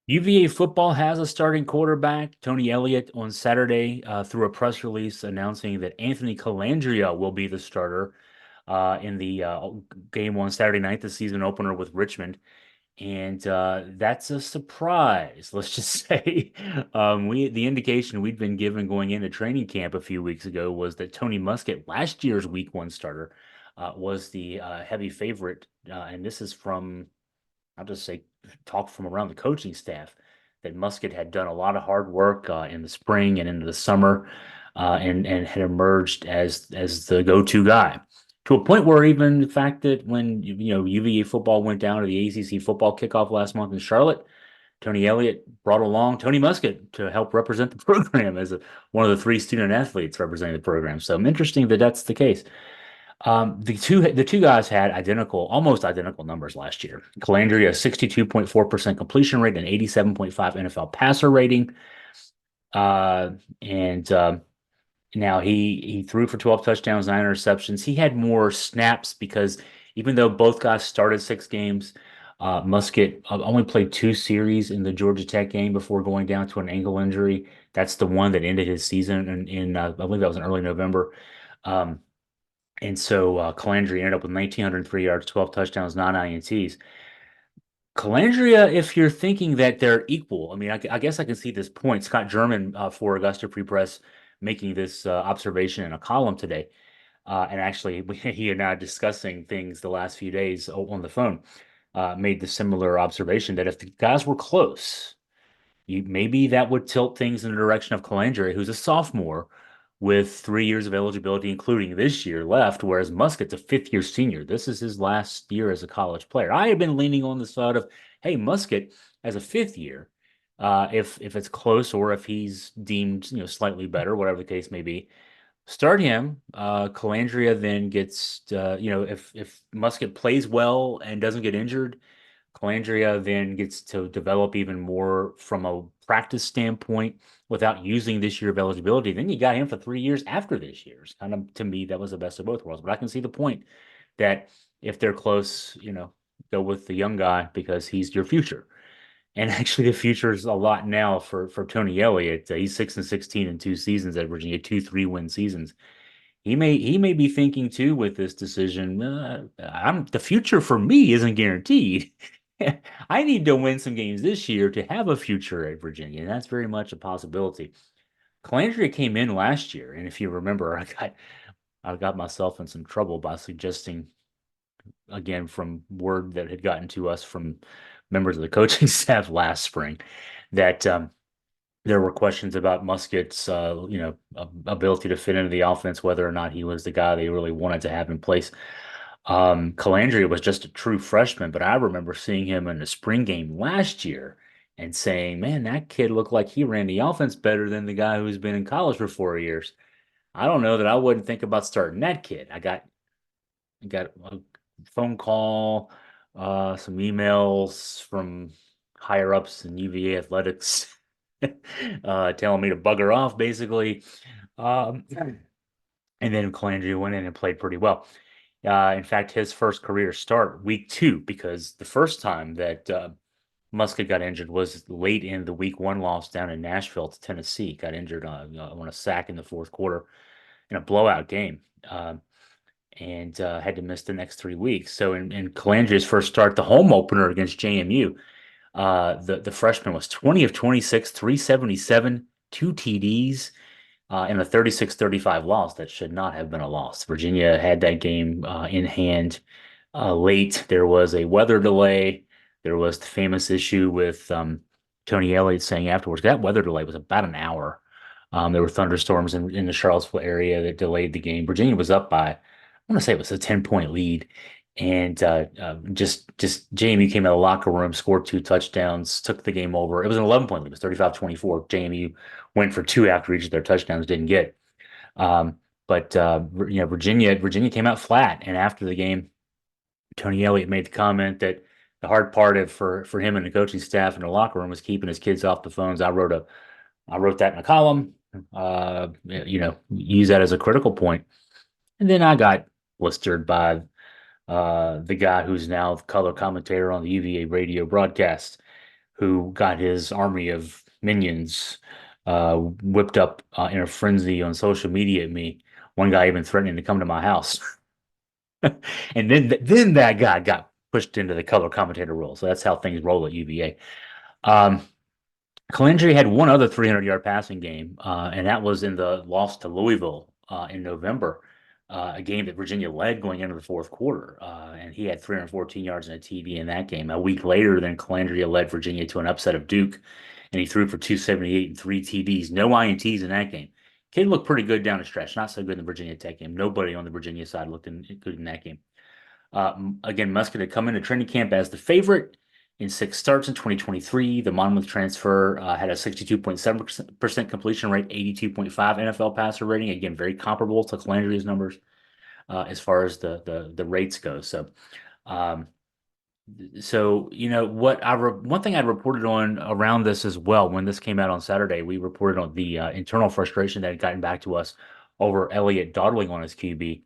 UVA football has a starting quarterback, Tony Elliott, on Saturday through a press release announcing that Anthony Colandrea will be the starter in the game on Saturday night, the season opener with Richmond. And that's a surprise, let's just say. The indication we'd been given going into training camp a few weeks ago was that Tony Muskett, last year's Week 1 starter, was the heavy favorite. And this is from I'll just say talk from around the coaching staff that Muskett had done a lot of hard work in the spring and into the summer, and had emerged as the go-to guy to a point where even the fact that when UVA football went down to the ACC football kickoff last month in Charlotte, Tony Elliott brought along Tony Muskett to help represent the program as one of the three student athletes representing the program. So I'm interesting that that's the case. The two guys had almost identical numbers last year. Colandrea, a 62.4% completion rate and 87.5 NFL passer rating. And Now he threw for 12 touchdowns, 9 interceptions. He had more snaps because even though both guys started 6 games, Muskett only played 2 series in the Georgia Tech game before going down to an ankle injury. That's the one that ended his season I believe that was in early November. Um, and so Calandria ended up with 1,903 yards, 12 touchdowns, 9 INTs. Calandria, if you're thinking that they're equal, I mean, I guess I can see this point. Scott German for Augusta Free Press making this observation in a column today. And actually, he and I discussing things the last few days on the phone, made the similar observation that if the guys were close, maybe that would tilt things in the direction of Colandrea, who's a sophomore with 3 years of eligibility, including this year left, whereas Muskett's a fifth-year senior. This is his last year as a college player. I have been leaning on the side of, hey, Muskett as a fifth year, if it's close or if he's deemed slightly better, whatever the case may be, start him. Colandrea then gets if Muskett plays well and doesn't get injured, Colandrea then gets to develop even more from a practice standpoint without using this year of eligibility. Then you got him for 3 years after this year. It's kind of, to me, that was the best of both worlds. But I can see the point that if they're close, go with the young guy because he's your future. And actually, the future is a lot now for Tony Elliott. He's 6-16 in 2 seasons at Virginia, 2 3-win seasons. He may be thinking too with this decision. I'm the future for me isn't guaranteed. I need to win some games this year to have a future at Virginia, and that's very much a possibility. Calandria came in last year, and if you remember, I got myself in some trouble by suggesting again from word that had gotten to us from members of the coaching staff last spring that there were questions about Muskett's, ability to fit into the offense, whether or not he was the guy they really wanted to have in place. Calandria was just a true freshman, but I remember seeing him in the spring game last year and saying, "Man, that kid looked like he ran the offense better than the guy who's been in college for 4 years." I don't know that I wouldn't think about starting that kid. I got a phone call, some emails from higher ups in UVA Athletics, telling me to bugger off, basically. Um, and then Colandrea went in and played pretty well. In fact, his first career start week 2, because the first time that Muskett got injured was late in the week 1 loss down in Nashville to Tennessee. Got injured on a sack in the fourth quarter in a blowout game. And had to miss the next 3 weeks. So in Calandria's first start, the home opener against JMU, the freshman was 20 of 26, 377, 2 TDs, in a 36-35 loss. That should not have been a loss. Virginia had that game in hand late. There was a weather delay. There was the famous issue with Tony Elliott saying afterwards that weather delay was about an hour. There were thunderstorms in the Charlottesville area that delayed the game. Virginia was up by, I want to say it was a 10-point lead. And just JMU came out of the locker room, scored 2 touchdowns, took the game over. It was an 11-point lead. It was 35-24. JMU went for 2 after each of their touchdowns, didn't get. But Virginia came out flat. And after the game, Tony Elliott made the comment that the hard part for him and the coaching staff in the locker room was keeping his kids off the phones. I wrote that in a column. Use that as a critical point. And then I got blistered by the guy who's now the color commentator on the UVA radio broadcast, who got his army of minions whipped up in a frenzy on social media at me. One guy even threatening to come to my house. And then that guy got pushed into the color commentator role. So that's how things roll at UVA. Um, Colandrea had one other 300-yard passing game, and that was in the loss to Louisville in November, a game that Virginia led going into the fourth quarter. And he had 314 yards and a TD in that game. A week later, then Colandrea led Virginia to an upset of Duke, and he threw for 278 and three TDs. No INTs in that game. Kid looked pretty good down the stretch. Not so good in the Virginia Tech game. Nobody on the Virginia side looked good in that game. Again, Musket had come into training camp as the favorite in six starts in 2023. The Monmouth transfer had a 62.7% completion rate, 82.5 NFL passer rating. Again, very comparable to Calandria's numbers as far as the rates go. Um, so one thing I reported on around this as well when this came out on Saturday, we reported on the internal frustration that had gotten back to us over Elliott dawdling on his QB.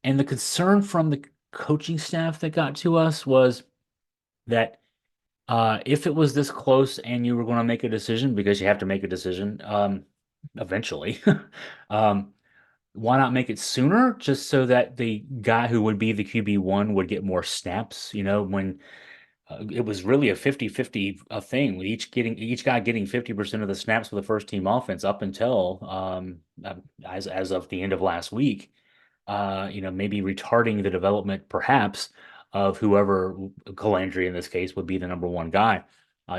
And the concern from the coaching staff that got to us was that if it was this close and you were going to make a decision, because you have to make a decision eventually, um, why not make it sooner just so that the guy who would be the QB1 would get more snaps? When it was really a 50-50 thing, with each guy getting 50% of the snaps for the first team offense up until as of the end of last week. Maybe retarding the development perhaps of whoever Calandry in this case would be the number one guy,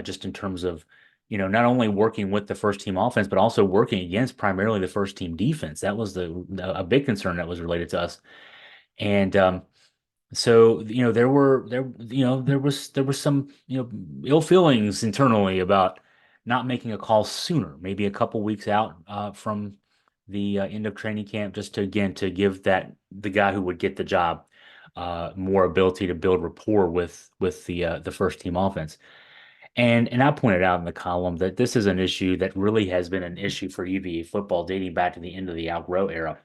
just in terms of, not only working with the first team offense, but also working against primarily the first team defense. That was a big concern that was related to us. And so, there was some, ill feelings internally about not making a call sooner, maybe a couple weeks out from the end of training camp, just to give the guy who would get the job more ability to build rapport with the first team offense. And I pointed out in the column that this is an issue that really has been an issue for UVA football dating back to the end of the Al Groh era.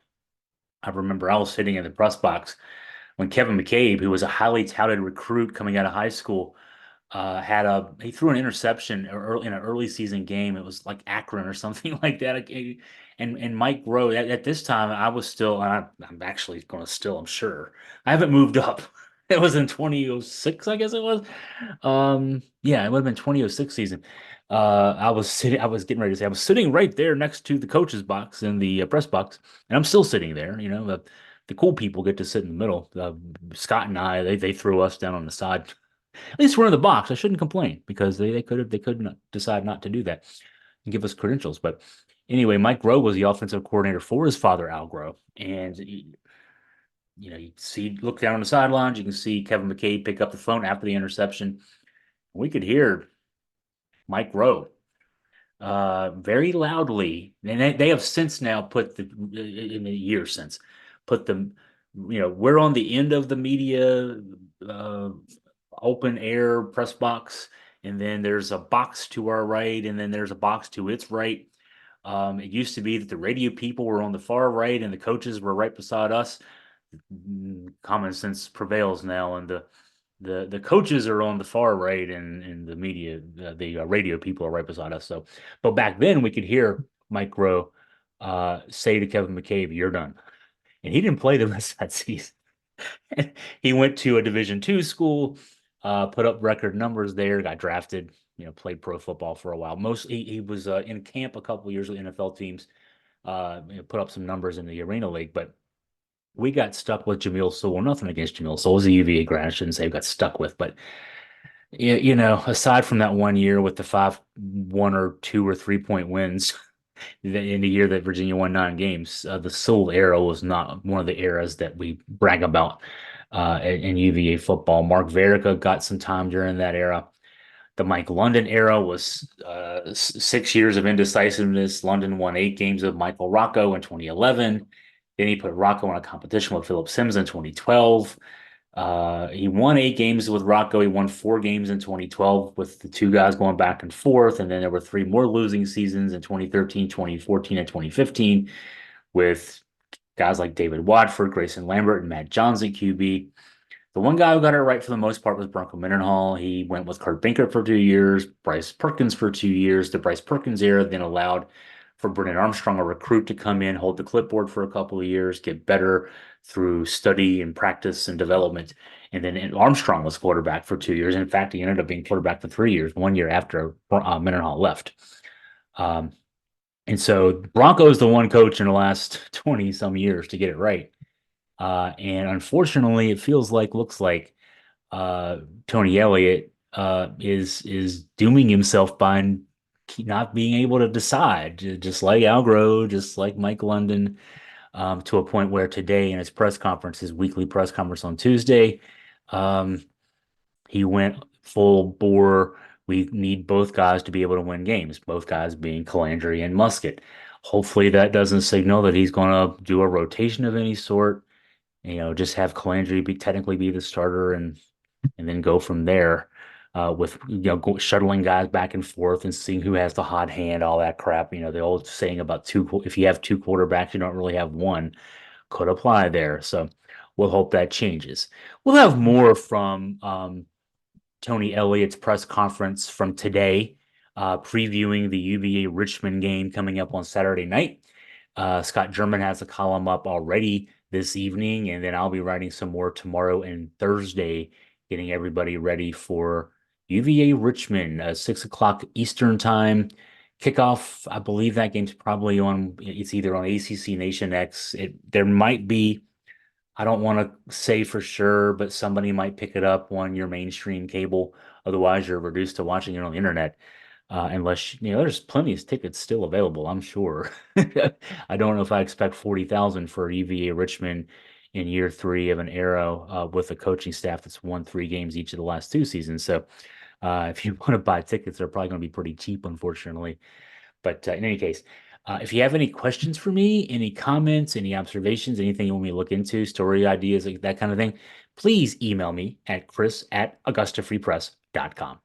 I remember I was sitting in the press box when Kevin McCabe, who was a highly touted recruit coming out of high school, he threw an interception in an early season game. It was like Akron or something like that. And Mike Rowe at this time I was still, and I'm actually going to still, I'm sure I haven't moved up. It was in 2006, I guess it was. Yeah, it would have been 2006 season. I was getting ready to say, I was sitting right there next to the coach's box in the press box, and I'm still sitting there. The cool people get to sit in the middle. Scott and I, they threw us down on the side. At least we're in the box. I shouldn't complain because they could not decide not to do that and give us credentials. But anyway, Mike Rowe was the offensive coordinator for his father, Al Groh. And look down on the sidelines, you can see Kevin McCabe pick up the phone after the interception. We could hear Mike Rowe very loudly, and they have since now put in the year since put them, we're on the end of the media uh, open air press box, and then there's a box to our right, and then there's a box to its right. It used to be that the radio people were on the far right and the coaches were right beside us. Common sense prevails now, and the coaches are on the far right, and the media, the radio people are right beside us. So, but back then we could hear Mike Rowe say to Kevin McCabe, "You're done," and he didn't play the rest of that season. He went to a Division II school, put up record numbers there, got drafted, played pro football for a while. He was in camp a couple years with NFL teams, put up some numbers in the Arena League, but we got stuck with Jamil Sewell. Nothing against Jamil Sewell. He's a UVA grad. I shouldn't say we got stuck with, but aside from that one year with the 1 or 2 or 3 point wins in the year that Virginia won 9 games, the Sewell era was not one of the eras that we brag about in UVA football. Mark Verica got some time during that era. The Mike London era was 6 years of indecisiveness. London won 8 games with Michael Rocco in 2011. Then he put Rocco in a competition with Philip Sims in 2012. He won 8 games with Rocco. He won 4 games in 2012 with the two guys going back and forth. And then there were 3 more losing seasons in 2013, 2014, and 2015 with guys like David Watford, Grayson Lambert, and Matt Johns at QB. The one guy who got it right for the most part was Bronco Mendenhall. He went with Kurt Benkert for 2 years, Bryce Perkins for 2 years. The Bryce Perkins era then allowed for Brennan Armstrong, a recruit, to come in, hold the clipboard for a couple of years, get better through study and practice and development. And then Armstrong was quarterback for 2 years. In fact, he ended up being quarterback for 3 years, 1 year after Mendenhall left. Um, and so Bronco is the one coach in the last 20 some years to get it right. And unfortunately, it looks like uh, Tony Elliott is dooming himself by not being able to decide, just like Algro, just like Mike London, to a point where today in his press conference, his weekly press conference on Tuesday, um, he went full bore. We need both guys to be able to win games, both guys being Calandry and Musket. Hopefully, that doesn't signal that he's going to do a rotation of any sort. Just have Calandry technically be the starter and then go from there with shuttling guys back and forth and seeing who has the hot hand, all that crap. The old saying about if you have two quarterbacks, you don't really have one, could apply there. So we'll hope that changes. We'll have more from Tony Elliott's press conference from today, previewing the UVA Richmond game coming up on Saturday night. Scott German has a column up already this evening, and then I'll be writing some more tomorrow and Thursday, getting everybody ready for UVA Richmond, 6 o'clock Eastern time kickoff. I believe that game's probably on. It's either on ACC Nation X. There might be. I don't want to say for sure, but somebody might pick it up on your mainstream cable. Otherwise, you're reduced to watching it on the internet. Unless, there's plenty of tickets still available, I'm sure. I don't know if I expect 40,000 for UVA Richmond in year three of an era with a coaching staff that's won 3 games each of the last 2 seasons. So if you want to buy tickets, they're probably going to be pretty cheap, unfortunately. But in any case, if you have any questions for me, any comments, any observations, anything you want me to look into, story ideas, like that kind of thing, please email me at chris@augustafreepress.com.